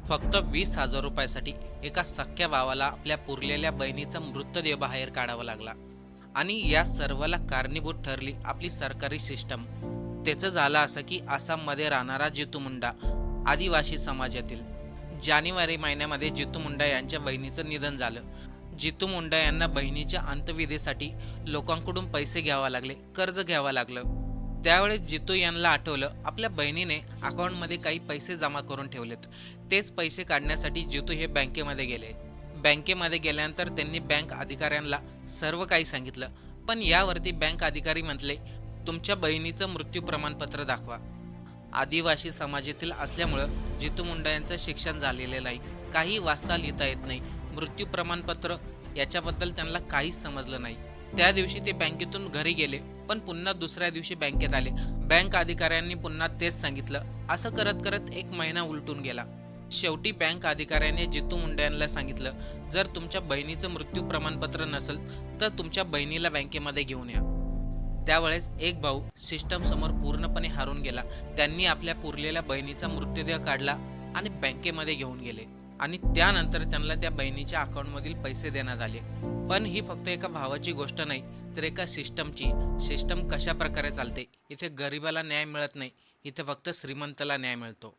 फक्त 20,000 रुपयासाठी एका सख्ख्या भावाला आपल्या पुरलेल्या बहिणीचा मृतदेह बाहेर काढावा लागला. आणि या सर्वाला कारणीभूत ठरली आपली सरकारी सिस्टम. त्याचं झालं असं की आसाममध्ये राहणारा जितू मुंडा आदिवासी समाजातील जानेवारी महिन्यामध्ये जितू मुंडा यांच्या बहिणीचं निधन झालं. जितू मुंडा यांना बहिणीच्या अंत्यविधीसाठी लोकांकडून पैसे घ्यावा लागले, कर्ज घ्यावं लागलं. त्यावेळेस जितू यांना आठवलं आपल्या बहिणीने अकाउंटमध्ये काही पैसे जमा करून ठेवलेत. तेच पैसे काढण्यासाठी जितू हे बँकेमध्ये गेले. बँकेमध्ये गेल्यानंतर त्यांनी बँक अधिकाऱ्यांना सर्व काही सांगितलं. पण यावरती बँक अधिकारी म्हटले, तुमच्या बहिणीचं मृत्यू प्रमाणपत्र दाखवा. आदिवासी समाजातील असल्यामुळं जितू मुंडा यांचं शिक्षण झालेलं नाही, काही वाचता लिहिता येत नाही. मृत्यू प्रमाणपत्र याच्याबद्दल त्यांना काहीच समजलं नाही. त्या दिवशी ते बँकेतून घरी गेले, पण पुन्हा दुसऱ्या दिवशी बँकेत आले. बँक अधिकाऱ्यांनी पुन्हा तेच सांगितलं. असं करत करत एक महिना उलटून गेला. शेवटी बँक अधिकाऱ्याने जितू मुंडा यांना सांगितलं, जर तुमच्या बहिणीचं मृत्यू प्रमाणपत्र नसेल तर तुमच्या बहिणीला बँकेमध्ये घेऊन या. त्यावेळेस एक भाऊ सिस्टम समोर पूर्णपणे हारून गेला. त्यांनी आपल्या पुरलेल्या बहिणीचा मृतदेह काढला आणि बँकेमध्ये घेऊन गेले. आणि त्यानंतर त्यांना त्या बहिणीच्या अकाउंटमधील पैसे देण्यात आले. पण ही फक्त एका भावाची गोष्ट नाही, तर एका सिस्टमची. सिस्टम कशा प्रकारे चालते, इथे गरिबाला न्याय मिळत नाही, इथे फक्त श्रीमंताला न्याय मिळतो.